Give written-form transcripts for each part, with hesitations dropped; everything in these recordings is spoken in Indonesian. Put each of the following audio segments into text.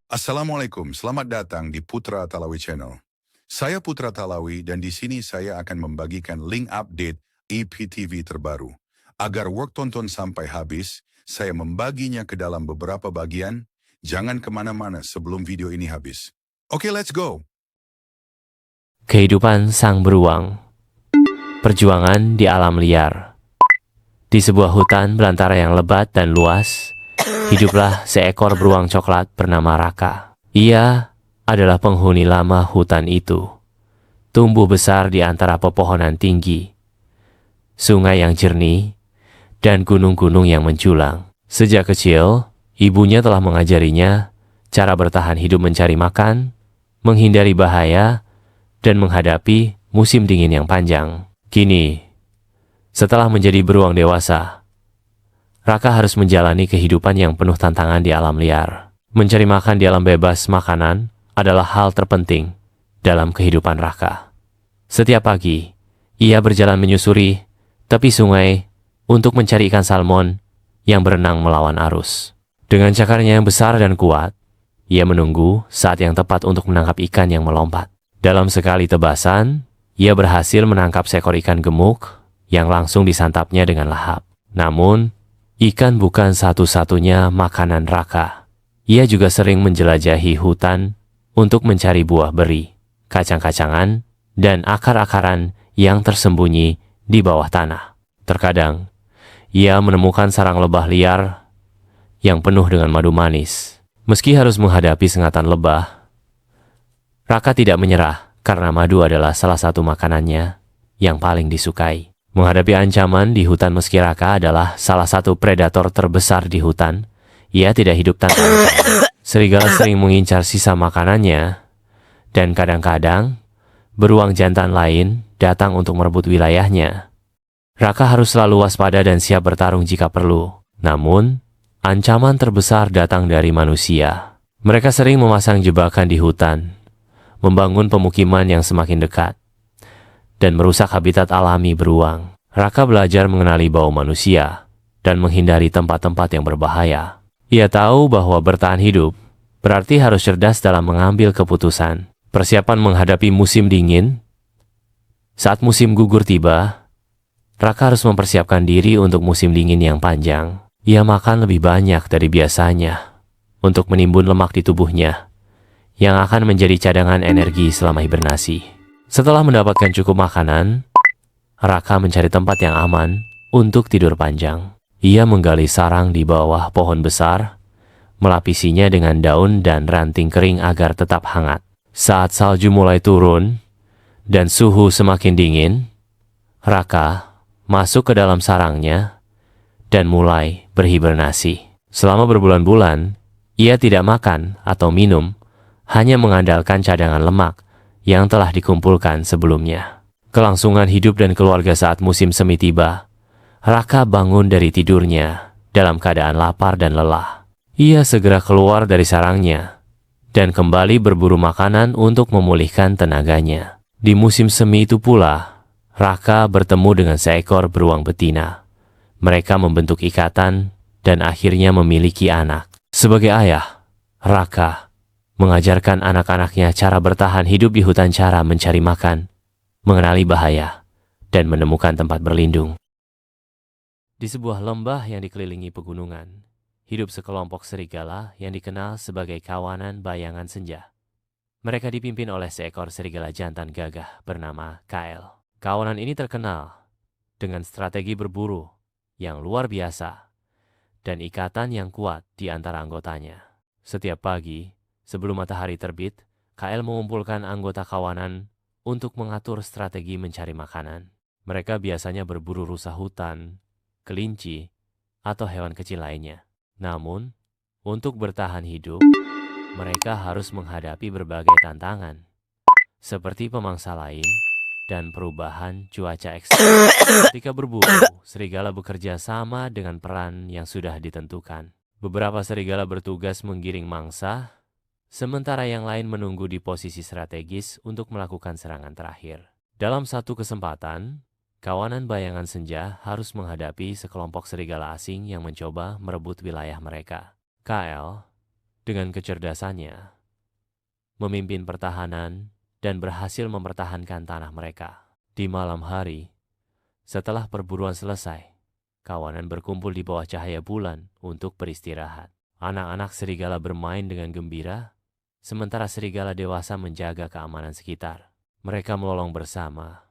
Assalamualaikum, selamat datang di Putra Talawi Channel. Saya Putra Talawi dan di sini saya akan membagikan link update IPTV terbaru. Agar work tonton sampai habis, saya membaginya ke dalam beberapa bagian. Jangan kemana-mana sebelum video ini habis. Oke, let's go! Kehidupan sang beruang. Perjuangan di alam liar. Di sebuah hutan belantara yang lebat dan luas, hiduplah seekor beruang coklat bernama Raka. Ia adalah penghuni lama hutan itu. Tumbuh besar di antara pepohonan tinggi, sungai yang jernih, dan gunung-gunung yang menjulang. Sejak kecil, ibunya telah mengajarinya cara bertahan hidup mencari makan, menghindari bahaya, dan menghadapi musim dingin yang panjang. Kini, setelah menjadi beruang dewasa, Raka harus menjalani kehidupan yang penuh tantangan di alam liar. Mencari makan di alam bebas makanan adalah hal terpenting dalam kehidupan Raka. Setiap pagi, ia berjalan menyusuri tepi sungai untuk mencari ikan salmon yang berenang melawan arus. Dengan cakarnya yang besar dan kuat, ia menunggu saat yang tepat untuk menangkap ikan yang melompat. Dalam sekali tebasan, ia berhasil menangkap seekor ikan gemuk yang langsung disantapnya dengan lahap. Namun, ikan bukan satu-satunya makanan Raka. Ia juga sering menjelajahi hutan untuk mencari buah beri, kacang-kacangan, dan akar-akaran yang tersembunyi di bawah tanah. Terkadang, ia menemukan sarang lebah liar yang penuh dengan madu manis. Meski harus menghadapi sengatan lebah, Raka tidak menyerah karena madu adalah salah satu makanannya yang paling disukai. Menghadapi ancaman di hutan meski Raka adalah salah satu predator terbesar di hutan, ia tidak hidup tanpa ancaman. Serigala sering mengincar sisa makanannya, dan kadang-kadang beruang jantan lain datang untuk merebut wilayahnya. Raka harus selalu waspada dan siap bertarung jika perlu. Namun, ancaman terbesar datang dari manusia. Mereka sering memasang jebakan di hutan, membangun pemukiman yang semakin dekat, dan merusak habitat alami beruang. Raka belajar mengenali bau manusia dan menghindari tempat-tempat yang berbahaya. Ia tahu bahwa bertahan hidup berarti harus cerdas dalam mengambil keputusan. Persiapan menghadapi musim dingin. Saat musim gugur tiba, Raka harus mempersiapkan diri untuk musim dingin yang panjang. Ia makan lebih banyak dari biasanya untuk menimbun lemak di tubuhnya yang akan menjadi cadangan energi selama hibernasi. Setelah mendapatkan cukup makanan, Raka mencari tempat yang aman untuk tidur panjang. Ia menggali sarang di bawah pohon besar, melapisinya dengan daun dan ranting kering agar tetap hangat. Saat salju mulai turun dan suhu semakin dingin, Raka masuk ke dalam sarangnya dan mulai berhibernasi. Selama berbulan-bulan, ia tidak makan atau minum, hanya mengandalkan cadangan lemak yang telah dikumpulkan sebelumnya. Kelangsungan hidup dan keluarga saat musim semi tiba, Raka bangun dari tidurnya dalam keadaan lapar dan lelah. Ia segera keluar dari sarangnya dan kembali berburu makanan untuk memulihkan tenaganya. Di musim semi itu pula, Raka bertemu dengan seekor beruang betina. Mereka membentuk ikatan dan akhirnya memiliki anak. Sebagai ayah, Raka mengajarkan anak-anaknya cara bertahan hidup di hutan, cara mencari makan, mengenali bahaya, dan menemukan tempat berlindung. Di sebuah lembah yang dikelilingi pegunungan, hidup sekelompok serigala yang dikenal sebagai kawanan bayangan senja. Mereka dipimpin oleh seekor serigala jantan gagah bernama Kael. Kawanan ini terkenal dengan strategi berburu yang luar biasa dan ikatan yang kuat di antara anggotanya. Setiap pagi, sebelum matahari terbit, Kael mengumpulkan anggota kawanan untuk mengatur strategi mencari makanan. Mereka biasanya berburu rusa hutan, kelinci, atau hewan kecil lainnya. Namun, untuk bertahan hidup, mereka harus menghadapi berbagai tantangan, seperti pemangsa lain dan perubahan cuaca ekstrem. Ketika berburu, serigala bekerja sama dengan peran yang sudah ditentukan. Beberapa serigala bertugas menggiring mangsa, sementara yang lain menunggu di posisi strategis untuk melakukan serangan terakhir. Dalam satu kesempatan, Kawanan bayangan senja harus menghadapi sekelompok serigala asing yang mencoba merebut wilayah mereka. Kyle, dengan kecerdasannya, memimpin pertahanan dan berhasil mempertahankan tanah mereka. Di malam hari, setelah perburuan selesai, kawanan berkumpul di bawah cahaya bulan untuk beristirahat. Anak-anak serigala bermain dengan gembira, sementara serigala dewasa menjaga keamanan sekitar. Mereka melolong bersama,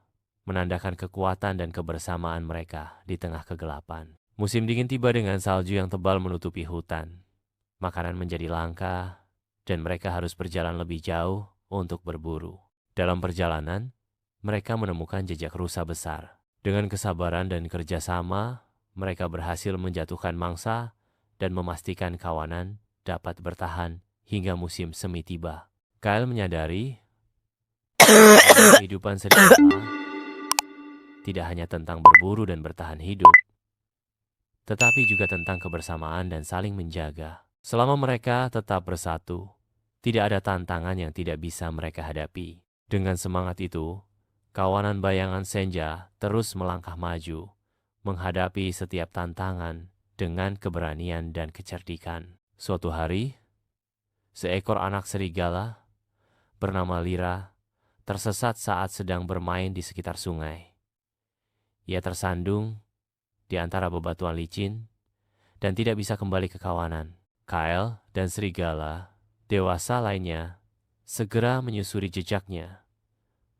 menandakan kekuatan dan kebersamaan mereka di tengah kegelapan. Musim dingin tiba dengan salju yang tebal menutupi hutan. Makanan menjadi langka, dan mereka harus berjalan lebih jauh untuk berburu. Dalam perjalanan, mereka menemukan jejak rusa besar. Dengan kesabaran dan kerjasama, mereka berhasil menjatuhkan mangsa dan memastikan kawanan dapat bertahan hingga musim semi tiba. Kyle menyadari kehidupan serigala tidak hanya tentang berburu dan bertahan hidup, tetapi juga tentang kebersamaan dan saling menjaga. Selama mereka tetap bersatu, tidak ada tantangan yang tidak bisa mereka hadapi. Dengan semangat itu, kawanan bayangan senja terus melangkah maju, menghadapi setiap tantangan dengan keberanian dan kecerdikan. Suatu hari, seekor anak serigala bernama Lyra tersesat saat sedang bermain di sekitar sungai. Ia tersandung di antara bebatuan licin dan tidak bisa kembali ke kawanan. Kyle dan serigala dewasa lainnya segera menyusuri jejaknya,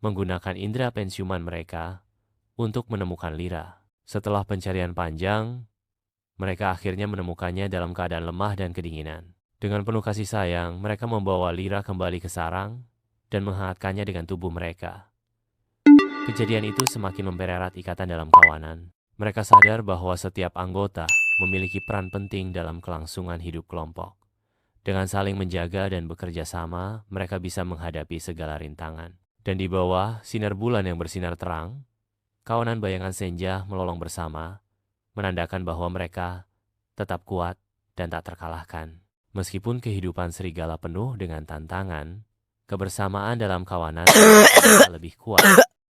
menggunakan indera pensiuman mereka untuk menemukan Lyra. Setelah pencarian panjang, mereka akhirnya menemukannya dalam keadaan lemah dan kedinginan. Dengan penuh kasih sayang, mereka membawa Lyra kembali ke sarang dan menghangatkannya dengan tubuh mereka. Kejadian itu semakin mempererat ikatan dalam kawanan. Mereka sadar bahwa setiap anggota memiliki peran penting dalam kelangsungan hidup kelompok. Dengan saling menjaga dan bekerja sama, mereka bisa menghadapi segala rintangan. Dan di bawah sinar bulan yang bersinar terang, kawanan bayangan senja melolong bersama, menandakan bahwa mereka tetap kuat dan tak terkalahkan. Meskipun kehidupan serigala penuh dengan tantangan, kebersamaan dalam kawanan lebih kuat